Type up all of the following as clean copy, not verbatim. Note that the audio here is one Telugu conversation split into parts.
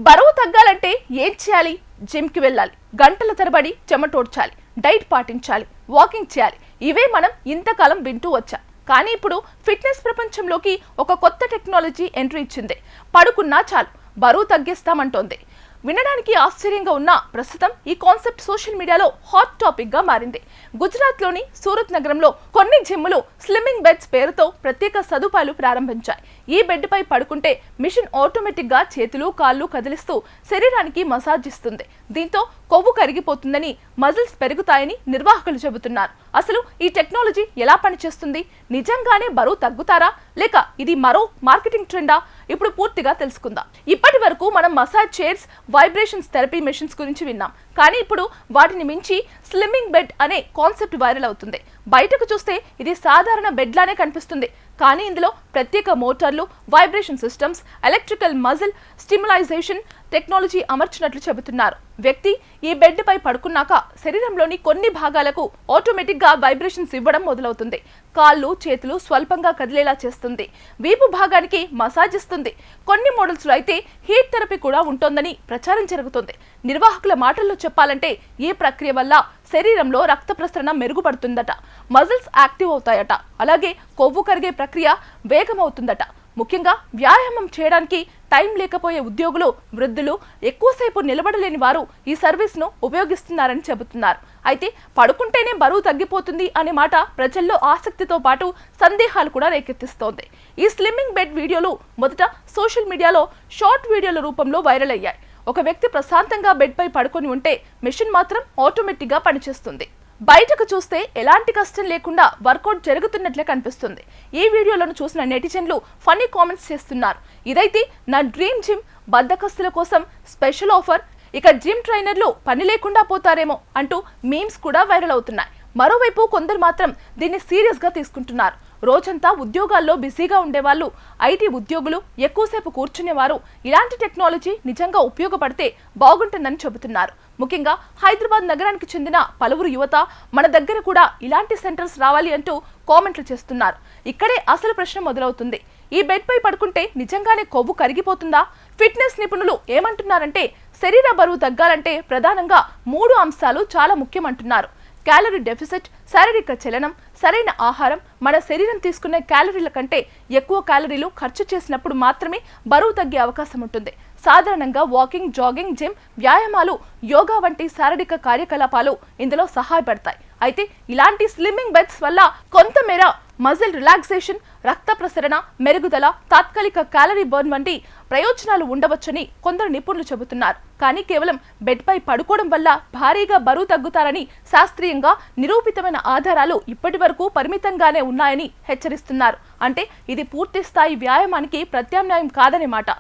బరువు తగ్గాలంటే ఏం చేయాలి? జిమ్కి వెళ్ళాలి, గంటల తరబడి చెమటోడ్చాలి, డైట్ పాటించాలి, వాకింగ్ చేయాలి. ఇవే మనం ఇంతకాలం వింటూ వచ్చాం. కానీ ఇప్పుడు ఫిట్నెస్ ప్రపంచంలోకి ఒక కొత్త టెక్నాలజీ ఎంట్రీ ఇచ్చింది. పడుకున్నా చాలు బరువు తగ్గిస్తామంటోంది. వినడానికి ఆశ్చర్యంగా ఉన్న ప్రస్తుతం ఈ కాన్సెప్ట్ సోషల్ మీడియాలో హాట్ టాపిక్ గా మారింది. గుజరాత్లోని సూరత్ నగరంలో కొన్ని జిమ్లు స్లిమ్మింగ్ బెడ్స్ పేరుతో ప్రత్యేక సదుపాయాలు ప్రారంభించాయి. ఈ బెడ్ పై పడుకుంటే మిషన్ ఆటోమేటిక్ గా చేతులు కాళ్ళు కదిలిస్తూ శరీరానికి మసాజ్ ఇస్తుంది. దీంతో కొవ్వు కరిగిపోతుందని, మజిల్స్ పెరుగుతాయని నిర్వాహకులు చెబుతున్నారు. అసలు ఈ టెక్నాలజీ ఎలా పనిచేస్తుంది? నిజంగానే బరువు తగ్గుతారా లేక ఇది మరో మార్కెటింగ్ ట్రెండా? ఇప్పుడు పూర్తిగా తెలుసుకుందాం. ఇప్పటి వరకు మనం massage chairs, vibrations therapy machines గురించి విన్నాం. కానీ ఇప్పుడు వాటిని మించి స్లిమ్మింగ్ బెడ్ అనే కాన్సెప్ట్ వైరల్ అవుతుంది. బయటకు చూస్తే ఇది సాధారణ బెడ్ లానే కనిపిస్తుంది. కానీ ఇందులో ప్రత్యేక మోటార్లు, vibration systems, electrical muscle stimulisation technology అమర్చినట్లు చెబుతున్నారు. వ్యక్తి ఈ బెడ్ పై పడుకున్నాక శరీరంలోని కొన్ని భాగాలకు ఆటోమేటిక్ గా వైబ్రేషన్స్ ఇవ్వడం మొదలవుతుంది. కాళ్ళు, చేతులు స్వల్పంగా కదిలేలా చేస్తుంది. వీపు భాగానికి మసాజ్ ఇస్తుంది. కొన్ని మోడల్స్ లో అయితే హీట్ థెరపీ కూడా ఉంటోందని ప్రచారం జరుగుతుంది. నిర్వాహకుల మాటల్లో చెప్పాలంటే ఈ ప్రక్రియ వల్ల శరీరంలో రక్త ప్రసరణ మెరుగుపడుతుందట, మజిల్స్ యాక్టివ్ అవుతాయట, అలాగే కొవ్వు కరిగే ప్రక్రియ వేగమవుతుందట. ముఖ్యంగా వ్యాయామం చేయడానికి టైం లేకపోయే ఉద్యోగులు, వృద్ధులు, ఎక్కువసేపు నిలబడలేని వారు ఈ సర్వీస్ను ఉపయోగిస్తున్నారని చెబుతున్నారు. అయితే పడుకుంటేనే బరువు తగ్గిపోతుంది అనే మాట ప్రజల్లో ఆసక్తితో పాటు సందేహాలు కూడా రేకెత్తిస్తోంది. ఈ స్లిమ్మింగ్ బెడ్ వీడియోలు మొదట సోషల్ మీడియాలో షార్ట్ వీడియోల రూపంలో వైరల్ అయ్యాయి. ఒక వ్యక్తి ప్రశాంతంగా బెడ్ పై పడుకొని ఉంటే మెషిన్ మాత్రం ఆటోమేటిక్ గా పనిచేస్తుంది. బయటకు చూస్తే ఎలాంటి కష్టం లేకుండా వర్కౌట్ జరుగుతున్నట్లే కనిపిస్తుంది. ఈ వీడియోలను చూసిన నెటిజన్లు ఫన్నీ కామెంట్స్ చేస్తున్నారు. ఇదైతే నా డ్రీమ్ జిమ్, బద్దకస్తుల కోసం స్పెషల్ ఆఫర్, ఇక జిమ్ ట్రైనర్లు పని లేకుండా పోతారేమో అంటూ మీమ్స్ కూడా వైరల్ అవుతున్నాయి. మరోవైపు కొందరు మాత్రం దీన్ని సీరియస్ గా తీసుకుంటున్నారు. రోజంతా ఉద్యోగాల్లో బిజీగా ఉండేవాళ్ళు, ఐటీ ఉద్యోగులు, ఎక్కువసేపు కూర్చునేవారు ఇలాంటి టెక్నాలజీ నిజంగా ఉపయోగపడితే బాగుంటుందని చెబుతున్నారు. ముఖ్యంగా హైదరాబాద్ నగరానికి చెందిన పలువురు యువత మన దగ్గర కూడా ఇలాంటి సెంటర్స్ రావాలి అంటూ కామెంట్లు చేస్తున్నారు. ఇక్కడే అసలు ప్రశ్న మొదలవుతుంది. ఈ బెడ్ పై పడుకుంటే నిజంగానే కొవ్వు కరిగిపోతుందా? ఫిట్నెస్ నిపుణులు ఏమంటున్నారంటే శరీర బరువు తగ్గాలంటే ప్రధానంగా 3 అంశాలు చాలా ముఖ్యమంటున్నారు. క్యాలరీ డెఫిసిట్, శారీరక చలనం, సరైన ఆహారం. మన శరీరం తీసుకునే క్యాలరీల కంటే ఎక్కువ క్యాలరీలు ఖర్చు చేసినప్పుడు మాత్రమే బరువు తగ్గే అవకాశం ఉంటుంది. సాధారణంగా వాకింగ్, జాగింగ్, జిమ్, వ్యాయామాలు, యోగా వంటి శారీరక కార్యకలాపాలు ఇందులో సహాయపడతాయి. అయితే ఇలాంటి స్లిమ్మింగ్ బెడ్స్ వల్ల కొంతమేర మజిల్ రిలాక్సేషన్, రక్త ప్రసరణ మెరుగుదల, తాత్కాలిక క్యాలరీ బర్న్ వంటి ప్రయోజనాలు ఉండవచ్చని కొందరు నిపుణులు చెబుతున్నారు. కానీ కేవలం బెడ్ పై పడుకోవడం వల్ల భారీగా బరువు తగ్గుతారని శాస్త్రీయంగా నిరూపితమైన ఆధారాలు ఇప్పటి వరకు పరిమితంగానే ఉన్నాయని హెచ్చరిస్తున్నారు. అంటే ఇది పూర్తి స్థాయి వ్యాయామానికి ప్రత్యామ్నాయం కాదనే మాట.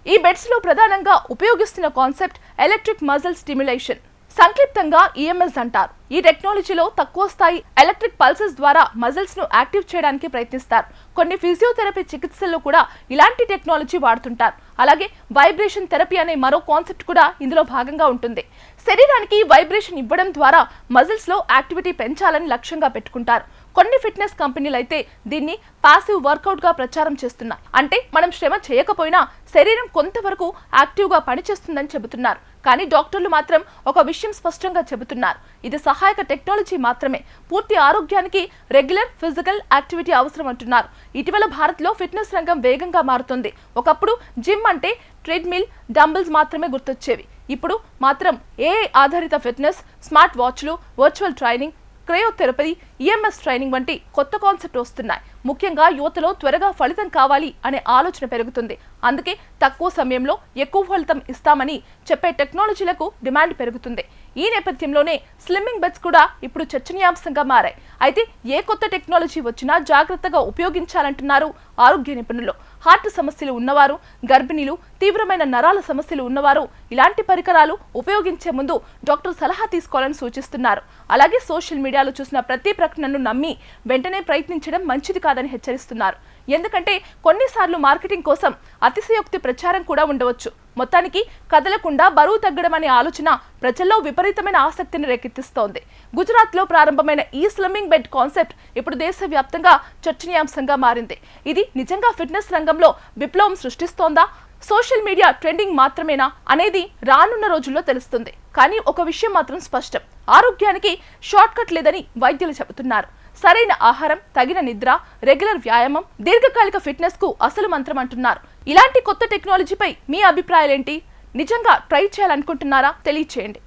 ఈ బెడ్స్ లో ప్రధానంగా ఉపయోగిస్తున్న కాన్సెప్ట్ ఎలక్ట్రిక్ మజిల్ స్టిమ్యులేషన్, సంక్షిప్తంగా ఈఎంఎస్ అంటారు. ఈ టెక్నాలజీలో తక్కువ స్థాయి ఎలక్ట్రిక్ పల్సెస్ ద్వారా మజిల్స్ ను యాక్టివ్ చేయడానికి ప్రయత్నిస్తారు. కొన్ని ఫిజియోథెరపీ చికిత్సల్లో కూడా ఇలాంటి టెక్నాలజీ వాడుతుంటారు. అలాగే వైబ్రేషన్ థెరపీ అనే మరో కాన్సెప్ట్ కూడా ఇందులో భాగంగా ఉంటుంది. శరీరానికి వైబ్రేషన్ ఇవ్వడం ద్వారా మజిల్స్ లో యాక్టివిటీ పెంచాలని లక్ష్యంగా పెట్టుకుంటారు. కొన్ని ఫిట్నెస్ కంపెనీలు అయితే దీన్ని పాసివ్ వర్కౌట్ గా ప్రచారం చేస్తున్నాయి. అంటే మనం శ్రమ చేయకపోయినా శరీరం కొంతవరకు యాక్టివ్ గా పనిచేస్తుందని చెబుతున్నారు. కానీ డాక్టర్లు మాత్రం ఒక విషయం స్పష్టంగా చెబుతున్నారు. ఇది సహాయక టెక్నాలజీ మాత్రమే, పూర్తి ఆరోగ్యానికి రెగ్యులర్ ఫిజికల్ యాక్టివిటీ అవసరం అంటున్నారు. ఇటీవల భారత్లో ఫిట్నెస్ రంగం వేగంగా మారుతుంది. ఒకప్పుడు జిమ్ అంటే ట్రెడ్మిల్, డంబుల్స్ మాత్రమే గుర్తొచ్చేవి. ఇప్పుడు మాత్రం ఏఐ ఆధారిత ఫిట్నెస్, స్మార్ట్ వాచ్లు, virtual training, cryotherapy, EMS training వంటి కొత్త కాన్సెప్ట్ వస్తున్నాయి. ముఖ్యంగా యువతలో త్వరగా ఫలితం కావాలి అనే ఆలోచన పెరుగుతుంది. అందుకే తక్కువ సమయంలో ఎక్కువ ఫలితం ఇస్తామని చెప్పే టెక్నాలజీలకు డిమాండ్ పెరుగుతుంది. ఈ నేపథ్యంలోనే స్లిమ్మింగ్ బెడ్స్ కూడా ఇప్పుడు చర్చనీయాంశంగా మారాయి. అయితే ఏ కొత్త టెక్నాలజీ వచ్చినా జాగ్రత్తగా ఉపయోగించాలంటున్నారు ఆరోగ్య నిపుణులు. హార్ట్ సమస్యలు ఉన్నవారు, గర్భిణీలు, తీవ్రమైన నరాల సమస్యలు ఉన్నవారు ఇలాంటి పరికరాలు ఉపయోగించే ముందు డాక్టర్ సలహా తీసుకోవాలని సూచిస్తున్నారు. అలాగే సోషల్ మీడియాలో చూసిన ప్రతి ప్రకటనను నమ్మి వెంటనే ప్రయత్నించడం మంచిది కాదని హెచ్చరిస్తున్నారు. ఎందుకంటే కొన్నిసార్లు మార్కెటింగ్ కోసం అతిశయోక్తి ప్రచారం కూడా ఉండవచ్చు. మొత్తానికి కదలకుండా బరువు తగ్గడం అనే ఆలోచన ప్రజల్లో విపరీతమైన ఆసక్తిని రేకెత్తిస్తోంది. గుజరాత్లో ప్రారంభమైన ఈ స్లిమ్మింగ్ బెడ్ కాన్సెప్ట్ ఇప్పుడు దేశవ్యాప్తంగా చర్చనీయాంశంగా మారింది. ఇది నిజంగా ఫిట్నెస్ రంగంలో విప్లవం సృష్టిస్తోందా? సోషల్ మీడియా ట్రెండింగ్ మాత్రమేనా అనేది రానున్న రోజుల్లో తెలుస్తుంది. కానీ ఒక విషయం మాత్రం స్పష్టం, ఆరోగ్యానికి షార్ట్ కట్ లేదని వైద్యులు చెబుతున్నారు. సరైన ఆహారం, తగిన నిద్ర, రెగ్యులర్ వ్యాయామం దీర్ఘకాలిక ఫిట్నెస్ కు అసలు మంత్రం అంటున్నారు. ఇలాంటి కొత్త టెక్నాలజీపై మీ అభిప్రాయాలేంటి? నిజంగా ట్రై చేయాలనుకుంటున్నారా? తెలియచేయండి.